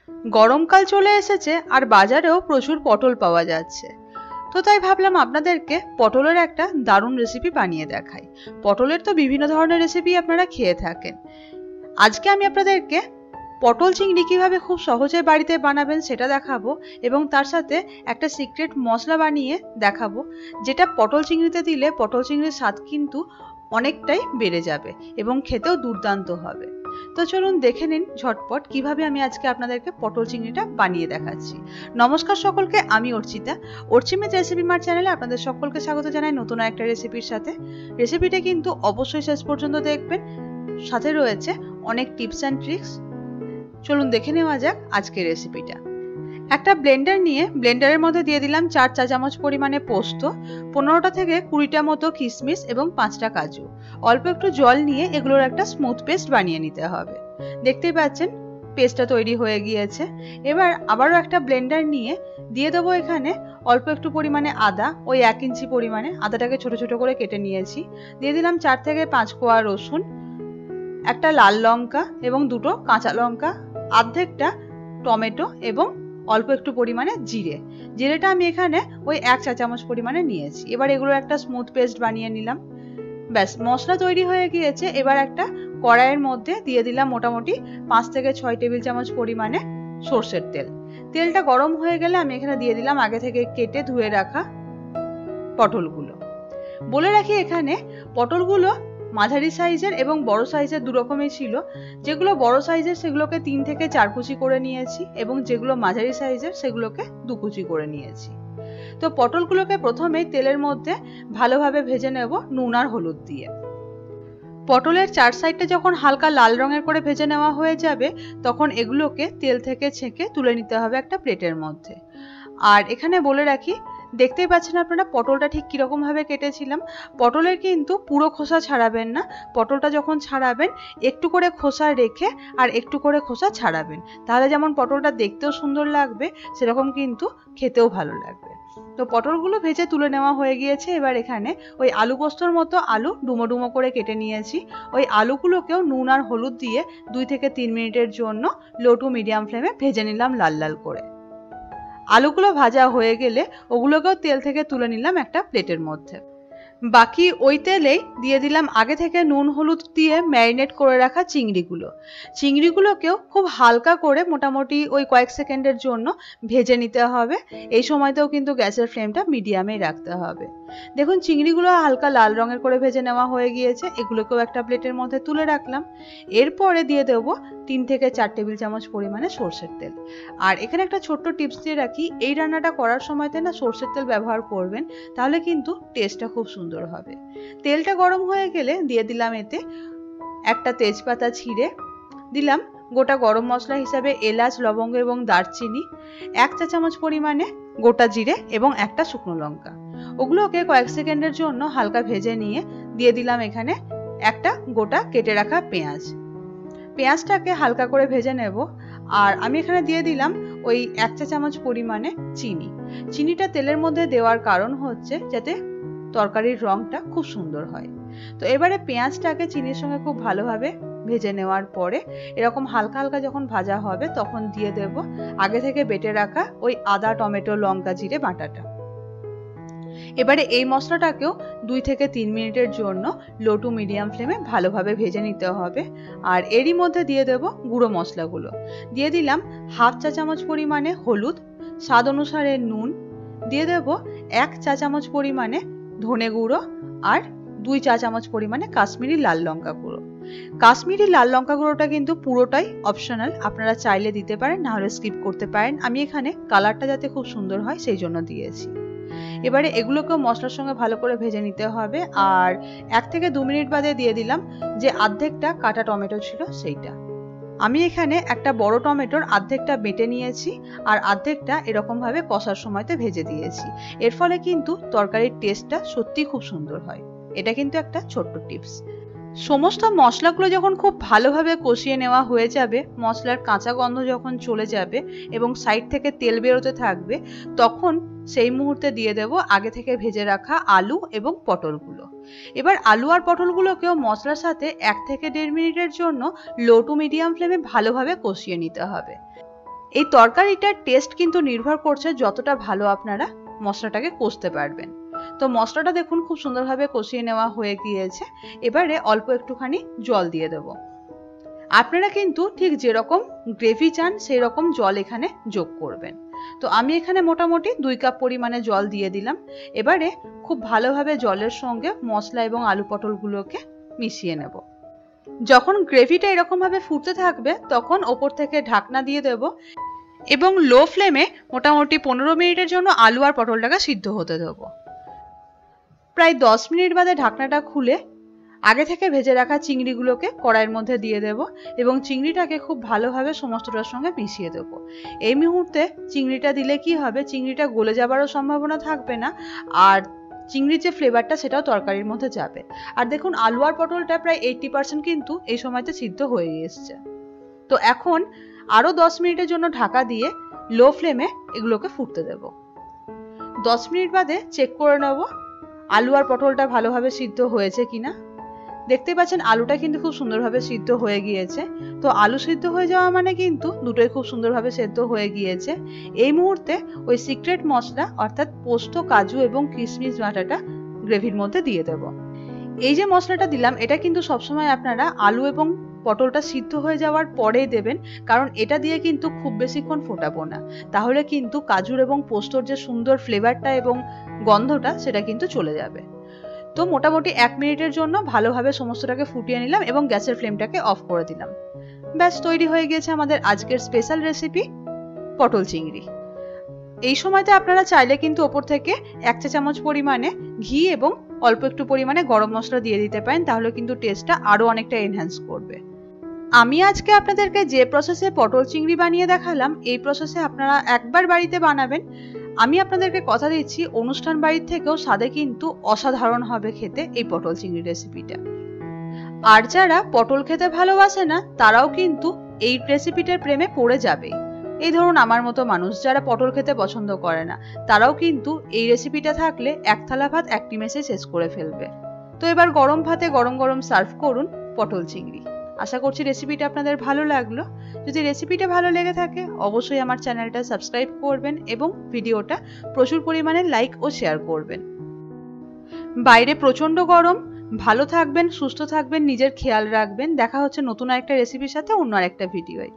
গরমকাল চলে এসেছে আর বাজারেও প্রচুর পটল পাওয়া যাচ্ছে। তো তাই ভাবলাম আপনাদেরকে পটলের একটা দারুণ রেসিপি বানিয়ে দেখাই। পটলের তো বিভিন্ন ধরনের রেসিপি আপনারা খেয়ে থাকেন। আজকে আমি আপনাদেরকে পটল চিংড়ি কিভাবে খুব সহজে বাড়িতে বানাবেন সেটা দেখাবো, এবং তার সাথে একটা সিক্রেট মশলা বানিয়ে দেখাবো, যেটা পটল চিংড়িতে দিলে পটল চিংড়ির স্বাদ কিন্তু অনেকটাই বেড়ে যাবে এবং খেতেও দুর্দান্ত হবে। তো চলুন দেখে নিন ঝটপট কিভাবে আমি আজকে আপনাদেরকে পটল চিংড়িটা বানিয়ে দেখাচ্ছি। নমস্কার সকলকে, আমি অর্চিতা। অর্চিমিত রেসিপি মার চ্যানেলে আপনাদের সকলকে স্বাগত জানাই নতুন একটা রেসিপির সাথে। রেসিপিটা কিন্তু অবশ্যই শেষ পর্যন্ত দেখবেন, সাথে রয়েছে অনেক টিপস অ্যান্ড ট্রিক্স। চলুন দেখে নেওয়া যাক আজকের রেসিপিটা। একটা ব্লেন্ডার নিয়ে ব্লেন্ডারের মধ্যে দিয়ে দিলাম 4 চা চামচ পরিমাণে পোস্ত, 15টা থেকে 20টা মতো কিশমিশ এবং 5টা কাজু। অল্প একটু জল নিয়ে এগুলোর একটা স্মুথ পেস্ট বানিয়ে নিতে হবে। দেখতেই পাচ্ছেন পেস্টটা তৈরি হয়ে গিয়েছে। এবার আবারও একটা ব্লেন্ডার নিয়ে দিয়ে দেবো এখানে অল্প একটু পরিমাণে আদা, ওই 1 ইঞ্চি পরিমাণে আদাটাকে ছোট ছোট করে কেটে নিয়েছি। দিয়ে দিলাম 4 থেকে 5 কোয়া রসুন, একটা লাল লঙ্কা এবং 2টো কাঁচা লঙ্কা, অর্ধেকটা টমেটো এবং অল্প একটু পরিমাণে জিরেটা আমি এখানে ওই 1 চা চামচ পরিমাণে নিয়েছি। এবার এগুলো একটা স্মুথ পেস্ট বানিয়ে নিলাম। ব্যাস, মশলা তৈরি হয়ে গিয়েছে। এবার একটা কড়াইয়ের মধ্যে দিয়ে দিলাম মোটামুটি 5 থেকে 6 টেবিল চামচ পরিমাণে সরষের তেল। তেলটা গরম হয়ে গেলে আমি এখানে দিয়ে দিলাম আগে থেকে কেটে ধুয়ে রাখা পটলগুলো। বলে রাখি এখানে পটলগুলো মাঝারি সাইজের এবং বড় সাইজের দু রকমের ছিল। যেগুলো বড় সাইজের সেগুলোকে 3 থেকে 4 কুচি করে নিয়েছি, এবং যেগুলো মাঝারি সাইজের সেগুলোকে 2 কুচি করে নিয়েছি। তো পটলগুলোকে প্রথমেই তেলের মধ্যে ভালোভাবে ভেজে নেব নুন আর হলুদ দিয়ে। পটলের 4 সাইডটা যখন হালকা লাল রঙের করে ভেজে নেওয়া হয়ে যাবে, তখন এগুলোকে তেল থেকে ছেঁকে তুলে নিতে হবে একটা প্লেটের মধ্যে। আর এখানে বলে রাখি, দেখতেই পাচ্ছেন আপনারা পটলটা ঠিক কিরকম ভাবে কেটেছিলাম। পটলের কিন্তু পুরো খোসা ছাড়াবেন না, পটলটা যখন ছাড়াবেন একটু করে খোসা রেখে আর একটু করে খোসা ছাড়াবেন, তাহলে যেমন পটলটা দেখতেও সুন্দর লাগবে সেরকম কিন্তু খেতেও ভালো লাগবে। তো পটলগুলো ভেজে তুলে নেওয়া হয়ে গিয়েছে। এবার এখানে ওই আলু পোস্তর মতো আলু ডুমো ডুমো করে কেটে নিয়েছি। ওই আলুগুলোকেও নুন আর হলুদ দিয়ে 2 থেকে 3 মিনিটের জন্য লো টু মিডিয়াম ফ্লেমে ভেজে নিলাম লাল লাল করে। আলুগুলো ভাজা হয়ে গেলে ওগুলোকেও তেল থেকে তুলে নিলাম একটা প্লেটের মধ্যে। বাকি ওই তেলেই দিয়ে দিলাম আগে থেকে নুন হলুদ দিয়ে ম্যারিনেট করে রাখা চিংড়িগুলোকেও খুব হালকা করে মোটামুটি ওই কয়েক সেকেন্ডের জন্য ভেজে নিতে হবে। এই সময়তেও কিন্তু গ্যাসের ফ্লেমটা মিডিয়ামেই রাখতে হবে। দেখুন চিংড়িগুলো হালকা লাল রঙের করে ভেজে নেওয়া হয়ে গিয়েছে, এগুলোকেও একটা প্লেটের মধ্যে তুলে রাখলাম। এরপরে দিয়ে দেবো 3 থেকে 4 টেবিল চামচ পরিমাণে সরষের তেল। আর এখানে একটা ছোট্ট টিপস দিয়ে রাখি, এই রান্নাটা করার সময়তে না সরষের তেল ব্যবহার করবেন, তাহলে কিন্তু টেস্টটা খুব সুন্দর হবে। তেলটা গরম হয়ে গেলে দিয়ে দিলাম এতে একটা তেজপাতা ছিঁড়ে, দিলাম গোটা গরম মশলা হিসাবে এলাচ, লবঙ্গ এবং দারচিনি, 1 চা চামচ পরিমাণে গোটা জিরে এবং একটা শুকনো লঙ্কা। ওগুলোকে কয়েক সেকেন্ডের জন্য হালকা ভেজে নিয়ে দিয়ে দিলাম এখানে একটা গোটা কেটে রাখা পেঁয়াজটাকে হালকা করে ভেজে নেব। আর আমি এখানে দিয়ে দিলাম ওই 1 চা চামচ পরিমাণে চিনিটা তেলের মধ্যে দেওয়ার কারণ হচ্ছে যাতে তরকারির রংটা খুব সুন্দর হয়। তো এবারে পেঁয়াজটাকে চিনির সঙ্গে খুব ভালোভাবে ভেজে নেওয়ার পরে এরকম হালকা হালকা যখন ভাজা হবে তখন দিয়ে দেব আগে থেকে বেটে রাখা ওই আদা, টমেটো, লঙ্কা, জিরে বাটাটা। এবারে এই মশলাটাকেও 2 থেকে 3 মিনিটের জন্য লো টু মিডিয়াম ফ্লেমে ভালোভাবে ভেজে নিতে হবে। আর এরই মধ্যে দিয়ে দেব গুঁড়ো মশলাগুলো। দিয়ে দিলাম 1/2 চা চামচ পরিমাণে হলুদ, স্বাদ অনুসারে নুন, দিয়ে দেব 1 চা চামচ পরিমাণে ধনে গুঁড়ো আর 2 চা চামচ পরিমাণে কাশ্মীরি লাল লঙ্কা গুঁড়ো। কাশ্মীরি লাল লঙ্কা গুঁড়োটা কিন্তু পুরোটাই অপশনাল, আপনারা চাইলে দিতে পারেন, না হলে স্কিপ করতে পারেন। আমি এখানে কালারটা যাতে খুব সুন্দর হয় সেই জন্য দিয়েছি। এবারে এগুলোকেও মশলার সঙ্গে ভালো করে ভেজে নিতে হবে। আর 1 থেকে 2 মিনিট বাদে দিয়ে দিলাম যে অর্ধেকটা কাটা টমেটো ছিল সেইটা। আমি এখানে একটা বড় টমেটোর অর্ধেকটা বেটে নিয়েছি আর অর্ধেকটা এরকম ভাবে কষার সময়তে ভেজে দিয়েছি। এর ফলে কিন্তু তরকারির টেস্টটা সত্যি খুব সুন্দর হয়। এটা কিন্তু একটা ছোট্ট টিপস। সমস্ত মশলাগুলো যখন খুব ভালোভাবে কষিয়ে নেওয়া হয়ে যাবে, মশলার কাঁচা গন্ধ যখন চলে যাবে এবং সাইড থেকে তেল বেরোতে থাকবে, তখন সেই মুহূর্তে দিয়ে দেব আগে থেকে ভেজে রাখা আলু এবং পটলগুলো। এবার আলু আর পটলগুলোকেও মশলার সাথে 1 থেকে 1.5 মিনিটের জন্য লো টু মিডিয়াম ফ্লেমে ভালোভাবে কষিয়ে নিতে হবে। এই তরকারিটার টেস্ট কিন্তু নির্ভর করছে যতটা ভালো আপনারা মশলাটাকে কষতে পারবেন। তো মশলাটা দেখুন খুব সুন্দরভাবে কষিয়ে নেওয়া হয়ে গিয়েছে। এবারে অল্প একটুখানি জল দিয়ে দেব। আপনারা কিন্তু ঠিক যেরকম গ্রেভি চান সেই রকম জল এখানে যোগ করবেন। তো আমি এখানে মোটামুটি 2 কাপ পরিমাণে জল দিয়ে দিলাম। এবারে খুব ভালোভাবে জলের সঙ্গে মশলা এবং আলু পটলগুলোকে মিশিয়ে নেব। যখন গ্রেভিটা এরকম ভাবে ফুটতে থাকবে তখন ওপর থেকে ঢাকনা দিয়ে দেব এবং লো ফ্লেমে মোটামুটি 15 মিনিটের জন্য আলু আর পটলটাকে সিদ্ধ হতে দেব। প্রায় 10 মিনিট বাদে ঢাকনাটা খুলে আগে থেকে ভেজে রাখা চিংড়িগুলোকে কড়াইয়ের মধ্যে দিয়ে দেব এবং চিংড়িটাকে খুব ভালোভাবে সমস্তটার সঙ্গে মিশিয়ে দেব। এই মুহূর্তে চিংড়িটা দিলে কি হবে, চিংড়িটা গলে যাবারও সম্ভাবনা থাকবে না, আর চিংড়ির যে ফ্লেভারটা সেটাও তরকারির মধ্যে যাবে। আর দেখুন আলু আর পটলটা প্রায় 80% কিন্তু এই সময়তে সিদ্ধ হয়ে এসছে। তো এখন আরো 10 মিনিটের জন্য ঢাকা দিয়ে লো ফ্লেমে এগুলোকে ফুটতে দেব। 10 মিনিট বাদে চেক করে নেব আলু আর পটলটা ভালোভাবে সিদ্ধ হয়েছে কিনা। দেখতে পাচ্ছেন আলুটা কিন্তু খুব সুন্দরভাবে সিদ্ধ হয়ে গিয়েছে। তো আলু সিদ্ধ হয়ে যাওয়া মানে কিন্তু দুটোই খুব সুন্দরভাবে সেদ্ধ হয়ে গিয়েছে। এই মুহূর্তে ওই সিক্রেট মশলা অর্থাৎ পোস্ত, কাজু এবং কিশমিশ বাটাটা গ্রেভির মধ্যে দিয়ে দেব। এই যে মশলাটা দিলাম এটা কিন্তু সবসময় আপনারা আলু এবং পটলটা সিদ্ধ হয়ে যাওয়ার পরেই দেবেন, কারণ এটা দিয়ে কিন্তু খুব বেশিক্ষণ ফোটাবো না, তাহলে কিন্তু কাজুর এবং পোস্তর যে সুন্দর ফ্লেভারটা এবং গন্ধটা সেটা কিন্তু চলে যাবে। তো মোটামুটি 1 মিনিটের জন্য ভালোভাবে সমস্তটাকে ফুটিয়ে নিলাম এবং গ্যাসের ফ্লেমটাকে অফ করে দিলাম। ব্যাস তৈরি হয়ে গিয়েছে আমাদের আজকের স্পেশাল রেসিপি পটল চিংড়ি। এই সময়তে আপনারা চাইলে কিন্তু ওপর থেকে 1 চা চামচ পরিমাণে ঘি এবং অল্প একটু পরিমাণে গরম মশলা দিয়ে দিতে পারেন, তাহলে কিন্তু টেস্টটা আরো অনেকটা এনহ্যান্স করবে। আমি আজকে আপনাদেরকে যে প্রসেসে পটল চিংড়ি বানিয়ে দেখালাম এই প্রসেসে আপনারা একবার বাড়িতে বানাবেন। আমি আপনাদেরকে কথা দিচ্ছি অনুষ্ঠান বাড়ির থেকেও স্বাদে কিন্তু অসাধারণ হবে খেতে এই পটল চিংড়ি রেসিপিটা। আর যারা পটল খেতে ভালোবাসে না তারাও কিন্তু এই রেসিপিটার প্রেমে পড়ে যাবে। এই ধরুন আমার মতো মানুষ যারা পটল খেতে পছন্দ করে না তারাও কিন্তু এই রেসিপিটা থাকলে এক থালা ভাত এক নিমেষে শেষ করে ফেলবে। তো এবার গরম ভাতে গরম গরম সার্ভ করুন পটল চিংড়ি। আশা করছি রেসিপিটা আপনাদের ভালো লাগলো। যদি রেসিপিটা ভালো লেগে থাকে অবশ্যই আমার চ্যানেলটা সাবস্ক্রাইব করবেন এবং ভিডিওটা প্রচুর পরিমাণে লাইক ও শেয়ার করবেন। বাইরে প্রচন্ড গরম, ভালো থাকবেন, সুস্থ থাকবেন, নিজের খেয়াল রাখবেন। দেখা হচ্ছে নতুন একটা রেসিপির সাথে অন্য আরেকটা ভিডিওয়।